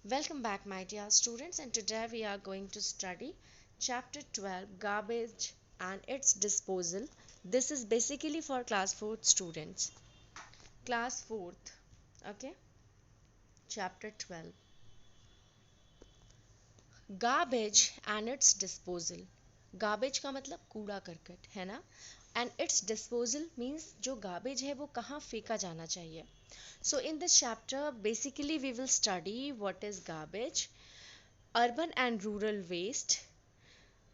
Welcome back, my dear students, and today we are going to study chapter 12, Garbage and its Disposal. This is basically for class 4th students. Class 4th, okay? Chapter 12, Garbage and its Disposal. Garbage का मतलब कूड़ा करकट है ना, and its disposal means जो garbage है वो कहाँ फेंका जाना चाहिए. So in this chapter, basically we will study what is garbage, urban and rural waste,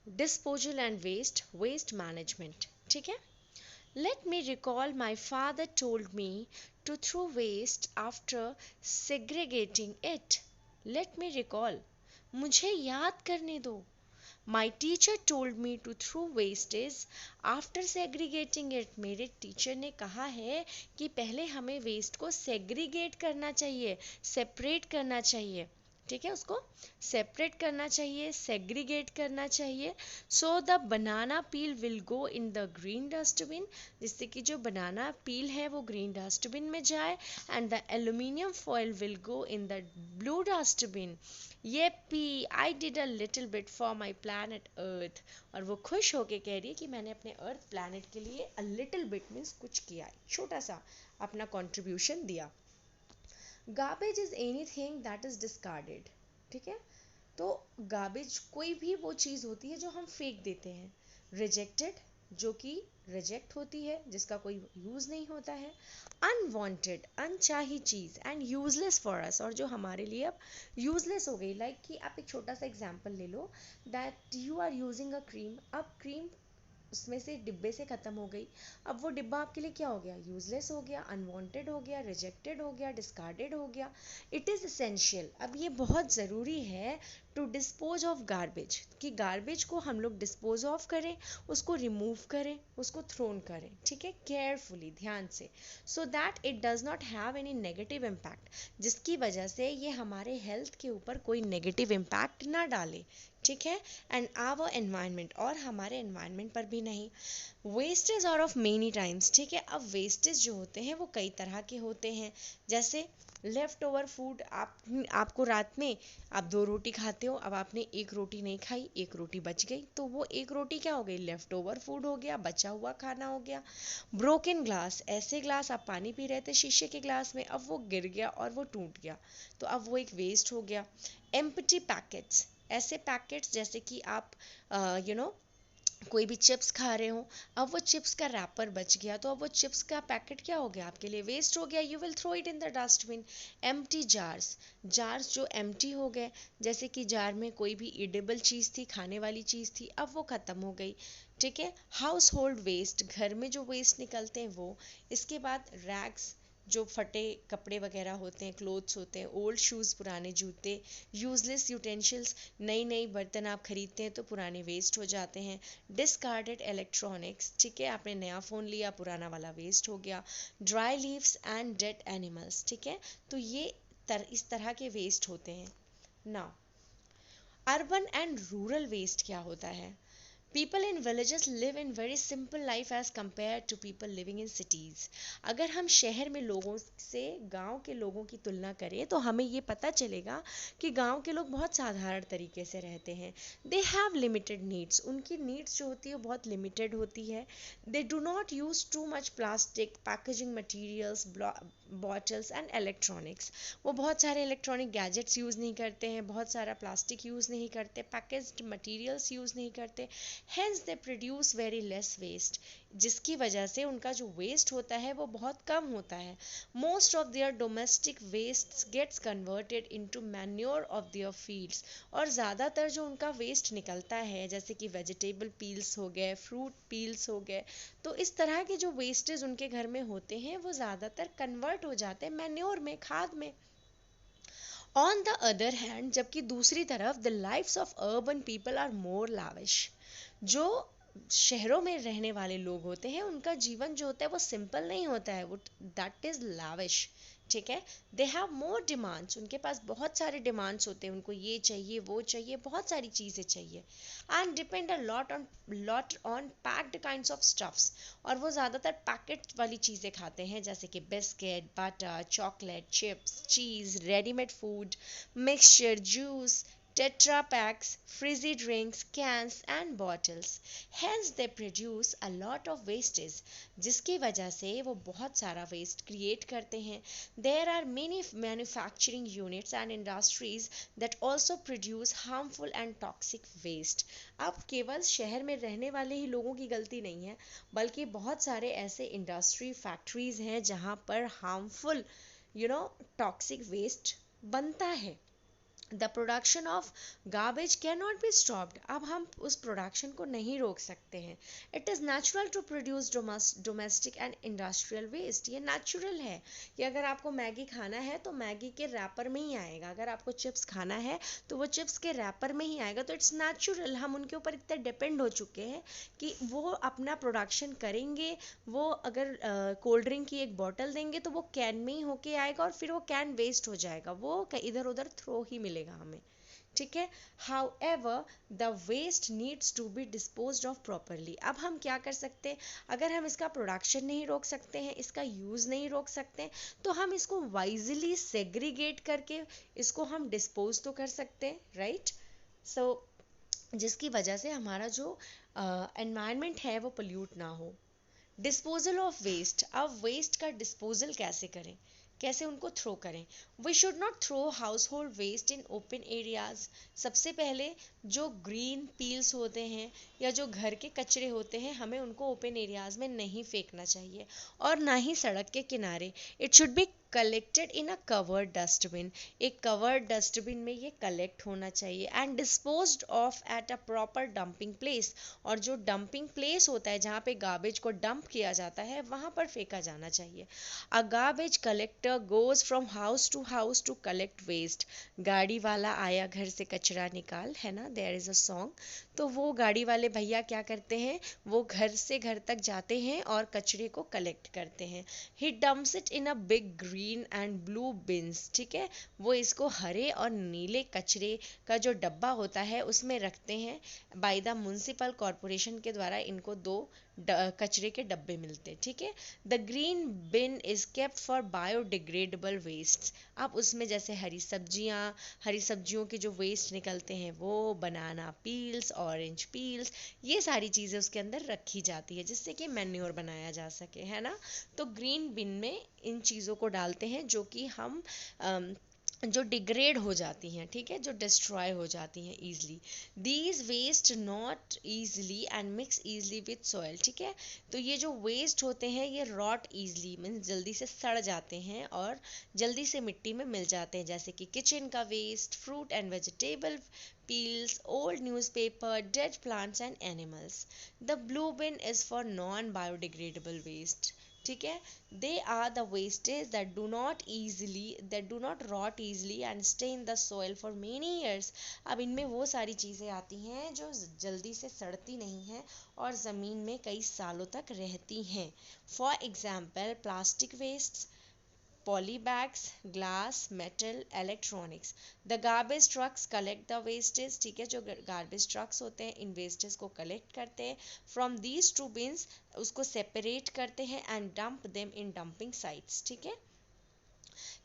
disposal and waste management. ठीक है. Let me recall my father told me to throw waste after segregating it. Let me recall, मुझे याद करने दो. My teacher told me to throw wastage after segregating it. मेरे teacher ने कहा है कि पहले हमें वेस्ट को सेग्रीगेट करना चाहिए, सेपरेट करना चाहिए. ठीक है, उसको सेपरेट करना चाहिए, सेग्रीगेट करना चाहिए. So the banana peel will go in the green dustbin, जिससे कि जो बनाना पील है वो ग्रीन डस्टबिन में जाए. And the aluminium foil will go in the blue dustbin. Yippee I did a little bit for my planet earth. और वो खुश होके कह रही है कि मैंने अपने अर्थ प्लानट के लिए अ लिटिल बिट मीन्स कुछ किया है, छोटा सा अपना कंट्रीब्यूशन दिया. Garbage is anything that is discarded. ठीक है, तो गार्बेज कोई भी वो चीज़ होती है जो हम फेंक देते हैं. रिजेक्टेड, जो कि रिजेक्ट होती है, जिसका कोई यूज़ नहीं होता है. अनवांटेड, अनचाही चीज़. एंड यूजलेस फॉर अस, और जो हमारे लिए अब यूजलेस हो गई. लाइक कि आप एक छोटा सा एग्जांपल ले लो, that you are using a cream. अब क्रीम उसमें से डिब्बे से ख़त्म हो गई. अब वो डिब्बा आपके लिए क्या हो गया? यूजलेस हो गया, अनवांटेड हो गया, रिजेक्टेड हो गया, डिस्कार्डेड हो गया. इट इज़ एसेंशियल, अब ये बहुत ज़रूरी है टू डिस्पोज ऑफ गार्बेज, कि गार्बेज को हम लोग डिस्पोज ऑफ करें, उसको रिमूव करें, उसको थ्रोन करें. ठीक है, केयरफुली, ध्यान से, so that it does not have any negative impact, जिसकी वजह से ये हमारे हेल्थ के ऊपर कोई नेगेटिव इम्पैक्ट ना डाले. ठीक है, एंड आवर एनवायरनमेंट, और हमारे एनवायरनमेंट पर भी नहीं. Wastage are of many times. ठीक है, अब वेस्टेज जो होते हैं वो कई तरह के होते हैं. जैसे लेफ्ट ओवर फूड, आपको रात में आप 2 रोटी खाते हो, अब आपने एक रोटी नहीं खाई, एक रोटी बच गई, तो वो एक रोटी क्या हो गई? लेफ्ट ओवर फूड हो गया, बचा हुआ खाना हो गया. ब्रोकन ग्लास, ऐसे ग्लास आप पानी पी रहे थे शीशे के ग्लास में, अब वो गिर गया और वो टूट गया, तो अब वो एक वेस्ट हो गया. एम्प्टी पैकेट्स, ऐसे पैकेट्स जैसे कि आप यू नो कोई भी चिप्स खा रहे हो, अब वो चिप्स का रैपर बच गया, तो अब वो चिप्स का पैकेट क्या हो गया? आपके लिए वेस्ट हो गया. You will throw it in the dustbin. Empty jars, jars जो एम्प्टी हो गए, जैसे कि जार में कोई भी इडेबल चीज़ थी, खाने वाली चीज़ थी, अब वो ख़त्म हो गई. ठीक है, हाउस होल्ड वेस्ट, घर में जो वेस्ट निकलते हैं वो. इसके बाद रैग्स, जो फटे कपड़े वगैरह होते हैं, क्लोथ्स होते हैं, ओल्ड शूज़, पुराने जूते. यूजलेस यूटेंशिल्स, नई नई बर्तन आप खरीदते हैं तो पुराने वेस्ट हो जाते हैं. डिस्कार्डेड इलेक्ट्रॉनिक्स, ठीक है, आपने नया फ़ोन लिया, पुराना वाला वेस्ट हो गया. Dry leaves and dead animals. ठीक है, तो ये इस तरह के वेस्ट होते हैं. Now urban and rural waste क्या होता है? People in villages live in very simple life as compared to people living in cities. अगर हम शहर में लोगों से गांव के लोगों की तुलना करें तो हमें ये पता चलेगा कि गांव के लोग बहुत साधारण तरीके से रहते हैं. They have limited needs. उनकी needs जो होती है बहुत limited होती है. They do not use too much plastic, packaging materials, bottles and electronics. वो बहुत सारे इलेक्ट्रॉनिक गैजेट्स यूज़ नहीं करते हैं, बहुत सारा प्लास्टिक यूज़ नहीं करते, पैकेज्ड मटेरियल्स यूज़ नहीं करते. Hence they produce very less waste, जिसकी वजह से उनका जो वेस्ट होता है वो बहुत कम होता है. Most of their domestic waste gets converted into manure of their fields. और ज़्यादातर जो उनका वेस्ट निकलता है, जैसे कि वेजिटेबल पील्स हो गए, फ्रूट पील्स हो गए, तो इस तरह के जो वेस्टेज उनके घर में होते हैं वो ज़्यादातर कन्वर्ट हो जाते हैं मैन्योर में, खाद में. ऑन द अदर हैंड, जबकि दूसरी तरफ the lifes of urban people are more lavish. जो शहरों में रहने वाले लोग होते हैं उनका जीवन जो होता है वो सिंपल नहीं होता है, वो दैट इज़ लाविश. ठीक है। दे हैव मोर डिमांड्स, उनके पास बहुत सारे डिमांड्स होते हैं, उनको ये चाहिए वो चाहिए, बहुत सारी चीज़ें चाहिए। And depend a lot on packed kinds of stuffs, और वो ज़्यादातर पैकेट वाली चीज़ें खाते हैं, जैसे कि biscuit, butter, chocolate, chips, cheese, readymade food, mixture, juice, tetra packs, frizzy drinks, cans and bottles. Hence they produce a lot of wastage, जिसकी वजह से वो बहुत सारा वेस्ट क्रिएट करते हैं। There are many manufacturing units and industries that also produce harmful and toxic waste. अब केवल शहर में रहने वाले ही लोगों की गलती नहीं है, बल्कि बहुत सारे ऐसे इंडस्ट्री फैक्ट्रीज हैं जहाँ पर हार्मफुल टॉक्सिक वेस्ट बनता है। The production of garbage can not be stopped, अब हम उस प्रोडक्शन को नहीं रोक सकते हैं। It is natural to produce domestic and industrial waste, ये नेचुरल है कि अगर आपको मैगी खाना है तो मैगी के रैपर में ही आएगा, अगर आपको चिप्स खाना है तो वो चिप्स के रैपर में ही आएगा। तो इट्स नेचुरल, हम उनके ऊपर इतने डिपेंड हो चुके हैं कि वो अपना प्रोडक्शन करेंगे। वो अगर कोल्ड ड्रिंक की एक बॉटल देंगे तो वो कैन में ही होके आएगा, और फिर वो कैन वेस्ट हो जाएगा, वो इधर उधर थ्रो ही मिलेगा हमें, ठीक है। However the waste needs to be dispose of properly, अब हम क्या कर सकते हैं, अगर हम इसका प्रोडक्शन नहीं रोक सकते हैं, इसका यूज़ नहीं रोक सकते, तो हम इसको वाइजली सेग्रीगेट करके इसको हम डिस्पोज तो कर सकते हैं, राइट। सो जिसकी वजह से हमारा जो एनवायरनमेंट है वो पोल्यूट ना हो। डिस्पोजल ऑफ वेस्ट, अब वेस्ट का डिस्पोजल कैसे करें, कैसे उनको थ्रो करें। We should not throw household waste in open areas. सबसे पहले जो ग्रीन पील्स होते हैं या जो घर के कचरे होते हैं, हमें उनको ओपन एरियाज में नहीं फेंकना चाहिए, और ना ही सड़क के किनारे। It should be collected in a covered dustbin, एक कवर्ड डस्टबिन में ये कलेक्ट होना चाहिए। And disposed of at a proper dumping place, और जो डंपिंग प्लेस होता है जहाँ पे गार्बेज को डंप किया जाता है वहाँ पर फेंका जाना चाहिए। A garbage collector goes from house to collect waste, गाड़ी वाला आया घर से कचरा निकाल, है ना, देयर इज अ सॉन्ग। तो वो गाड़ी वाले भैया क्या करते हैं, वो घर से घर तक जाते हैं और कचरे को कलेक्ट करते हैं। He dumps it in a big green and blue bins, ठीक है, वो इसको हरे और नीले कचरे का जो डब्बा होता है उसमें रखते हैं। बाय द म्युनिसिपल कॉरपोरेशन के द्वारा इनको दो कचरे के डब्बे मिलते हैं, ठीक है। The green bin is kept for biodegradable waste, अब उसमें जैसे हरी सब्जियों के जो वेस्ट निकलते हैं, वो बनाना पील्स, ऑरेंज पील्स, ये सारी चीज़ें उसके अंदर रखी जाती है जिससे कि मैन्योर बनाया जा सके, है ना। तो ग्रीन बिन में इन चीज़ों को डालते हैं जो कि हम जो डिग्रेड हो जाती हैं, ठीक है, जो डिस्ट्रॉय हो जाती हैं easily. These waste not easily and mix easily with soil, ठीक है। तो ये जो वेस्ट होते हैं ये रॉट ईजिली मीन्स जल्दी से सड़ जाते हैं और जल्दी से मिट्टी में मिल जाते हैं, जैसे कि किचन का waste, fruit and vegetable peels, old newspaper, dead plants and animals. The blue bin is for non-biodegradable waste. ठीक है, they are the wastes that do not rot easily and stay in the soil for many years. अब इनमें वो सारी चीज़ें आती हैं जो जल्दी से सड़ती नहीं हैं और ज़मीन में कई सालों तक रहती हैं। For example, plastic wastes, polybags, glass, metal, electronics. The garbage trucks collect the wastes, ठीक है, जो garbage trucks होते हैं इन wastes को collect करते हैं from these two bins, उसको separate करते हैं and dump them in dumping sites, ठीक है।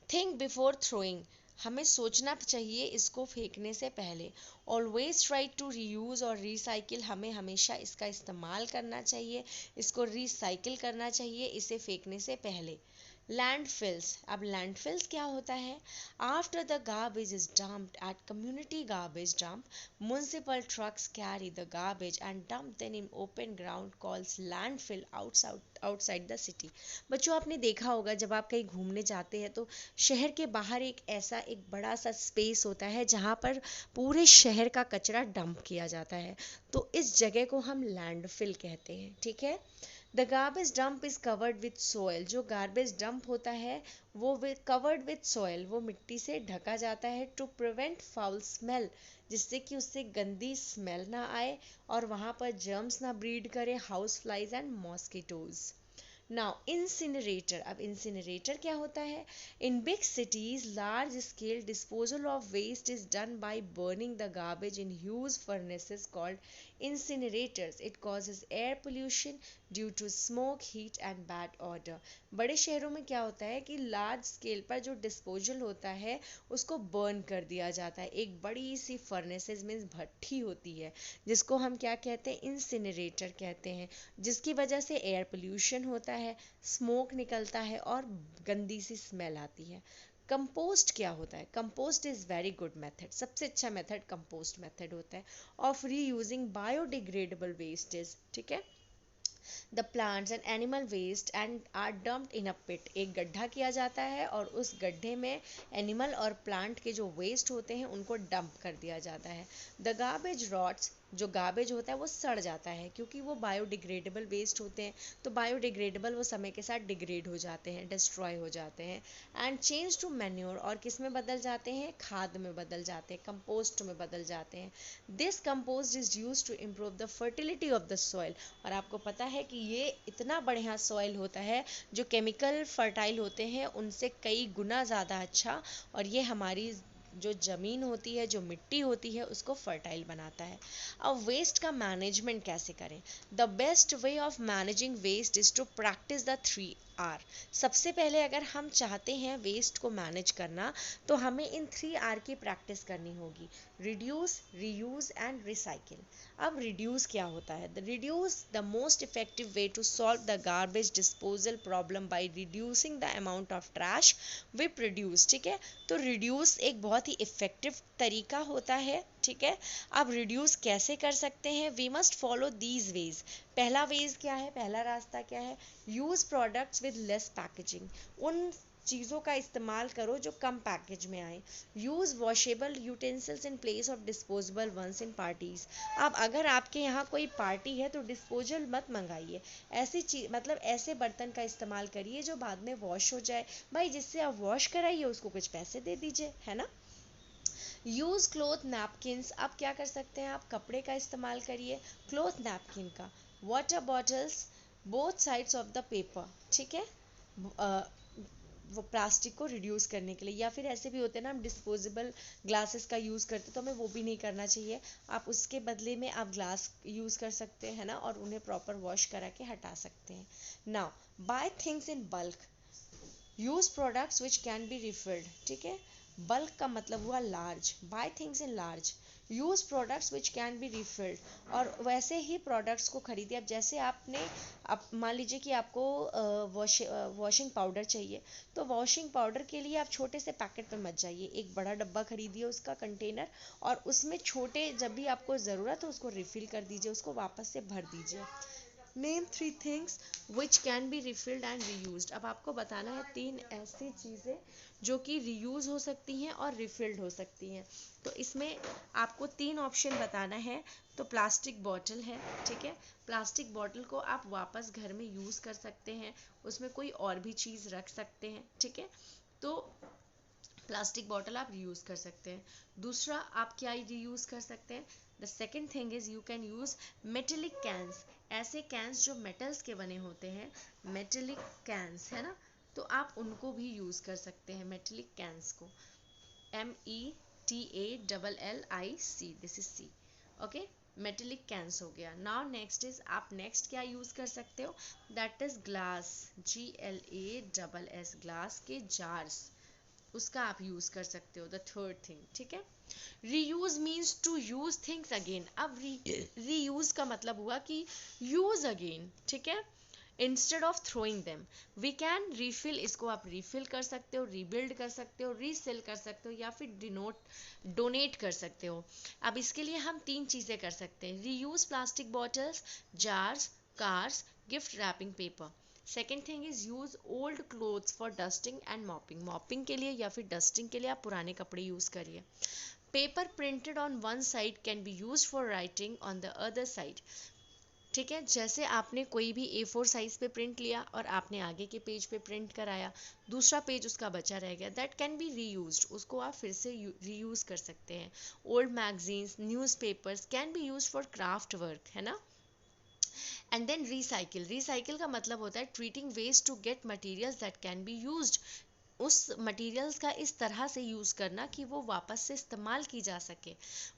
Think before throwing, हमें सोचना चाहिए इसको फेंकने से पहले। ऑलवेज ट्राई टू रीयूज़ और रिसाइकिल, हमें हमेशा इसका इस्तेमाल करना चाहिए, इसको रिसाइकिल करना चाहिए इसे फेंकने से पहले। लैंडफिल्स, अब लैंडफिल्स क्या होता है, after the garbage is dumped at community garbage dump, municipal trucks carry the garbage and dump them in open ground calls landfill outside the city. बच्चों आपने देखा होगा जब आप कहीं घूमने जाते हैं तो शहर के बाहर एक बड़ा सा स्पेस होता है जहाँ पर पूरे शहर का कचरा डंप किया जाता है, तो इस जगह को हम लैंडफिल कहते हैं, ठीक है। The garbage dump is covered with soil, जो गार्बेज डंप होता है वो कवर्ड विथ सोयल, वो मिट्टी से ढका जाता है टू प्रिवेंट फाउल स्मेल, जिससे कि उससे गंदी स्मेल ना आए और वहाँ पर जर्म्स ना ब्रीड करे, house flies and mosquitoes. Now incinerator, अब इंसिनरेटर क्या होता है? In big cities large scale disposal of waste is done by burning the garbage in huge furnaces called incinerators. It causes air pollution due to smoke, heat and bad odor. बड़े शहरों में क्या होता है कि लार्ज स्केल पर जो disposal होता है उसको बर्न कर दिया जाता है। एक बड़ी सी फर्नेसेस में भट्ठी होती है जिसको हम क्या कहते हैं? इंसिनरेटर कहते हैं, जिसकी वजह से एयर पोल्यूशन होता है, स्मोक निकलता है और गंदी सी स्मेल आती है। कंपोस्ट क्या होता है? Compost is very good method, सबसे अच्छा मेथड कंपोस्ट मेथड होता है ऑफ रीयूजिंग बायोडिग्रेडेबल वेस्टेज। ठीक है, the plants and animal waste and are dumped in a pit, एक गड्ढा किया जाता है और उस गड्ढे में एनिमल और प्लांट के जो वेस्ट होते हैं उनको डंप कर दिया जाता है। द गार्बेज रॉट्स, जो गार्बेज होता है वो सड़ जाता है क्योंकि वो बायोडिग्रेडेबल वेस्ट होते हैं, तो बायोडिग्रेडेबल वो समय के साथ डिग्रेड हो जाते हैं, डिस्ट्रॉय हो जाते हैं। एंड चेंज टू मैन्योर, और किस में बदल जाते हैं? खाद में बदल जाते हैं, कंपोस्ट में बदल जाते हैं। This compost is use to improve the fertility of the soil, और आपको पता है कि ये इतना बढ़िया सॉइल होता है जो केमिकल फर्टाइल होते हैं उनसे कई गुना ज़्यादा अच्छा, और ये हमारी जो ज़मीन होती है, जो मिट्टी होती है, उसको फर्टाइल बनाता है। अब वेस्ट का मैनेजमेंट कैसे करें? The best way of managing waste is to practice the 3R। सबसे पहले अगर हम चाहते हैं वेस्ट को मैनेज करना तो हमें इन 3R की प्रैक्टिस करनी होगी: रिड्यूस, रीयूज एंड रिसाइकिल। अब रिड्यूस क्या होता है? The reduce the most effective way to solve the garbage disposal problem by reducing the amount of trash we produce. ठीक है, तो रिड्यूस एक बहुत ही इफेक्टिव तरीका होता है। ठीक है, अब रिड्यूस कैसे कर सकते हैं? We must follow these ways. पहला वेज क्या है? पहला रास्ता क्या है? Use products with less packaging, उन चीज़ों का इस्तेमाल करो जो कम पैकेज में आए। Use washable utensils in place of disposable ones in parties. अब अगर आपके यहाँ कोई पार्टी है तो डिस्पोजल मत मंगाइए, ऐसी चीज मतलब ऐसे बर्तन का इस्तेमाल करिए जो बाद में वॉश हो जाए। भाई जिससे आप वॉश कराइए उसको कुछ पैसे दे दीजिए, है ना। यूज़ क्लोथ नैपकिन्स, आप क्या कर सकते हैं? आप कपड़े का इस्तेमाल करिए, क्लोथ नैपकिन का। Water bottles, both sides of the paper. ठीक है, वो प्लास्टिक को रिड्यूस करने के लिए। या फिर ऐसे भी होते हैं ना, हम डिस्पोजेबल ग्लासेस का यूज़ करते हैं तो हमें वो भी नहीं करना चाहिए। आप उसके बदले में आप ग्लास यूज़ कर सकते हैं ना, और उन्हें प्रॉपर वॉश करा के हटा सकते हैं। Now buy things in bulk, use products which can be refilled. ठीक है, बल्क का मतलब हुआ large, buy things in large, use products which can be refilled, और वैसे ही प्रोडक्ट्स को खरीदिए। अब जैसे आपने, आप मान लीजिए कि आपको वॉशिंग पाउडर चाहिए, तो वॉशिंग पाउडर के लिए आप छोटे से पैकेट पे मत जाइए, एक बड़ा डब्बा खरीदिए, उसका कंटेनर, और उसमें छोटे जब भी आपको ज़रूरत हो उसको रिफ़िल कर दीजिए, उसको वापस से भर दीजिए। Name 3 things which can be रिफिल्ड and reused. अब आपको बताना है 3 ऐसी चीज़ें जो कि रीयूज़ हो सकती हैं और रिफिल्ड हो सकती हैं। तो इसमें आपको 3 ऑप्शन बताना है। तो प्लास्टिक बॉटल है, ठीक है, प्लास्टिक बॉटल को आप वापस घर में यूज़ कर सकते हैं, उसमें कोई और भी चीज़ रख सकते हैं। ठीक है, तो प्लास्टिक बॉटल आप रीयूज़ कर सकते हैं। दूसरा आप क्या रीयूज़ कर सकते हैं? The second thing is you can use metallic cans, ऐसे कैंस जो मेटल्स के बने होते हैं, मेटेलिक कैंस, है ना, तो आप उनको भी यूज़ कर सकते हैं, मेटेलिक कैंस को। METALLIC, this is C। Okay, metallic cans हो गया। नाउ नेक्स्ट इज, आप नेक्स्ट क्या यूज़ कर सकते हो? That is glass, GLASS, glass के जार्स, उसका आप यूज़ कर सकते हो। द थर्ड थिंग, ठीक है, reuse means to use things again. अब रीयूज का मतलब हुआ कि यूज अगेन, ठीक है, instead of throwing them we can refill, इसको आप रिफिल कर सकते हो, रीबिल्ड कर सकते हो, रीसेल कर सकते हो, या फिर डोनेट कर सकते हो। अब इसके लिए हम 3 चीज़ें कर सकते हैं: reuse plastic bottles, jars, cars, gift wrapping paper. Second thing is use old clothes for dusting and mopping, mopping के लिए या फिर डस्टिंग के लिए आप पुराने कपड़े यूज़ करिए। Paper printed on one side can be use for writing on the other side. ठीक है, जैसे आपने कोई भी A4 साइज पे प्रिंट लिया और आपने आगे के पेज पे प्रिंट कराया, दूसरा पेज उसका बचा रह गया, दैट कैन बी रीयूज्ड, उसको आप फिर से रीयूज कर सकते हैं। Old magazines, newspapers can be use for craft work, है ना। एंड देन रिसाइकिल, रिसाइकिल का मतलब होता है treating waste to get materials that can be used, उस मटेरियल्स का इस तरह से यूज़ करना कि वो वापस से इस्तेमाल की जा सके।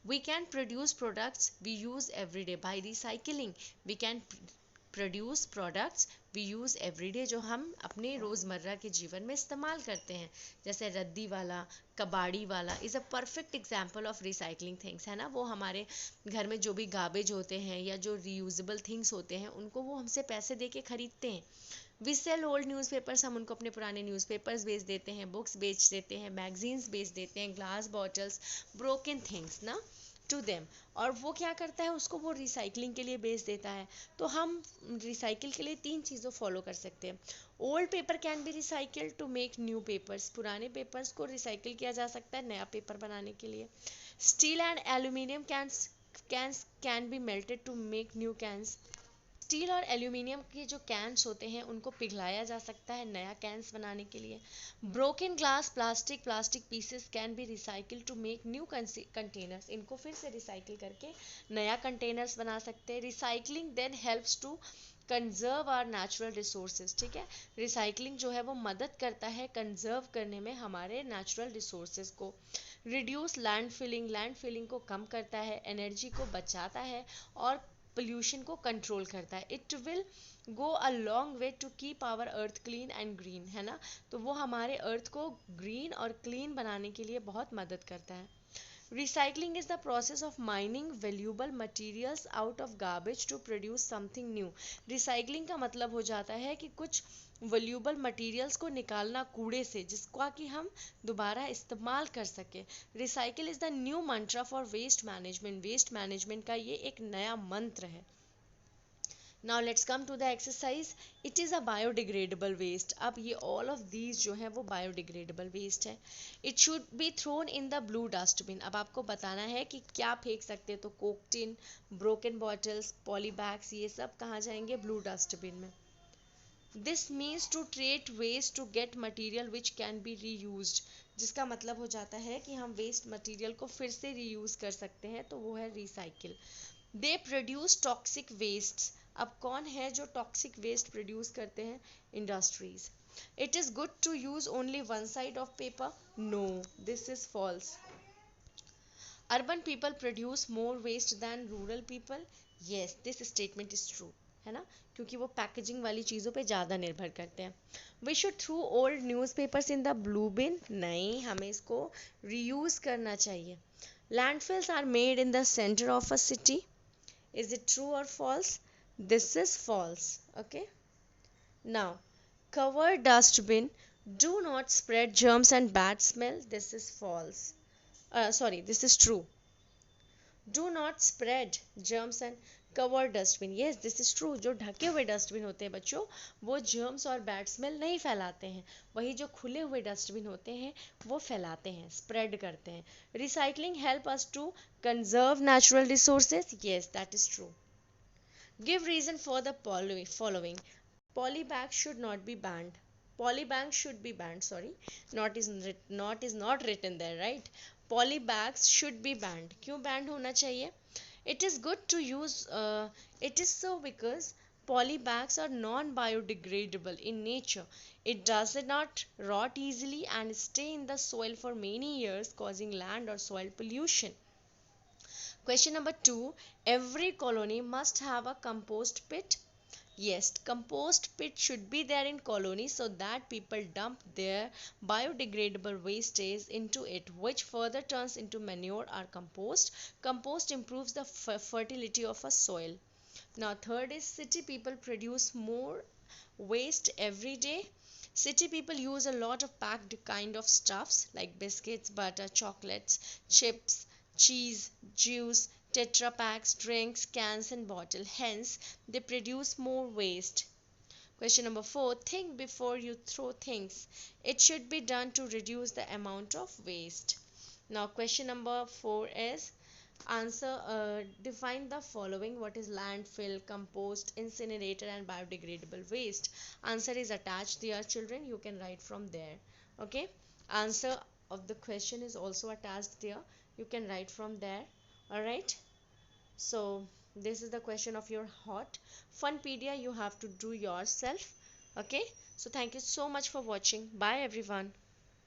We can produce products we use every day by recycling, we can produce products we use every day, जो हम अपने रोज़मर्रा के जीवन में इस्तेमाल करते हैं, जैसे रद्दी वाला, कबाड़ी वाला is a perfect example of recycling things, है ना। वो हमारे घर में जो भी गार्बेज होते हैं या जो रीयूजेबल थिंग्स होते हैं उनको वो हमसे पैसे दे के खरीदते हैं। वी सेल ओल्ड न्यूज़पेपर्स, हम उनको अपने पुराने न्यूज़पेपर्स बेच देते हैं, बुक्स बेच देते हैं, मैगजीन्स बेच देते हैं, ग्लास बॉटल्स, ब्रोकन थिंग्स ना टू देम, और वो क्या करता है उसको वो रिसाइकलिंग के लिए बेच देता है। तो हम रिसाइकिल के लिए 3 चीज़ों फॉलो कर सकते हैं। Old paper can be recycle to make new papers, पुराने पेपर्स को रिसाइकिल किया जा सकता है नया पेपर बनाने के लिए। Steel and aluminium cans cans can be melted to make new cans, steel और एल्यूमिनियम के जो कैंस होते हैं उनको पिघलाया जा सकता है नया कैंस बनाने के लिए। Broken glass, plastic pieces can be recycle to make new containers, इनको फिर से रिसाइकिल करके नया कंटेनर्स बना सकते हैं। Recycling then helps to conserve our natural resources, ठीक है, रिसाइकलिंग जो है वो मदद करता है कंजर्व करने में हमारे नेचुरल रिसोर्सेज को। रिड्यूस लैंड फिलिंग को कम करता है, एनर्जी को बचाता है और पोल्यूशन को कंट्रोल करता है। It will go a long way to keep our earth clean and green, है ना। तो वो हमारे अर्थ को ग्रीन और क्लीन बनाने के लिए बहुत मदद करता है। Recycling is the process of mining valuable materials out of garbage to produce something new. Recycling का मतलब हो जाता है कि कुछ valuable materials को निकालना कूड़े से, जिसका कि हम दोबारा इस्तेमाल कर सके। Recycle is the new mantra for waste management. Waste management का ये एक नया मंत्र है। Now let's come to the exercise. It is a biodegradable waste, अब ये ऑल ऑफ दीज जो है वो बायोडिग्रेडेबल वेस्ट है। It should be thrown in the blue dustbin, अब आपको बताना है कि क्या फेंक सकते हैं, तो coke tin, broken bottles, poly bags, ये सब कहाँ जाएंगे, ब्लू डस्टबिन में। This means to treat waste to get material which can be reuse, जिसका मतलब हो जाता है कि हम वेस्ट मटीरियल को फिर से रीयूज कर सकते हैं, तो वो है recycle. They produce toxic waste, अब कौन है जो टॉक्सिक वेस्ट प्रोड्यूस करते हैं, industries. It is good to use only one side of paper, no, this is false. Urban people produce more waste than rural people, yes this statement is true, है ना, क्योंकि वो पैकेजिंग वाली चीज़ों पे ज़्यादा निर्भर करते हैं। We should throw old newspapers in the blue bin, नहीं, हमें इसको रीयूज़ करना चाहिए। Landfills are made in the centre of a city, is it true or false? This is false. Okay, now cover dustbin do not spread germs and bad smell, this is false. Sorry, this is true. Do not spread germs and cover dustbin, yes this is true. जो ढके हुए dustbin होते हैं बच्चों, वो germs और bad smell नहीं फैलाते हैं, वही जो खुले हुए डस्टबिन होते हैं वो फैलाते हैं, स्प्रेड करते हैं। Recycling help us to conserve natural resources, yes that is true. Give reason for the following. Polybag should not be banned. Polybag should be banned. Sorry, not is not written there, right? Polybags should be banned. क्यों banned होना चाहिए? It is good to use. It is so because polybags are non-biodegradable in nature. It does not rot easily and stay in the soil for many years, causing land or soil pollution. Question number 2. Every colony must have a compost pit. Yes, compost pit should be there in colony so that people dump their biodegradable wastage into it, which further turns into manure or compost. Compost improves the fertility of a soil. Now, third is city people produce more waste every day. City people use a lot of packed kind of stuffs like biscuits, butter, chocolates, chips, cheese, juice, tetra packs, drinks, cans and bottle. Hence, they produce more waste. Question number 4. Think before you throw things. It should be done to reduce the amount of waste. Now, question number 4 is define the following. What is landfill, compost, incinerator and biodegradable waste? Answer is attached there, children. You can write from there. Okay. Answer of the question is also attached there. You can write from there. Alright. So This is the question of your hot funpedia, you have to do yourself. Okay, so thank you so much for watching. Bye everyone.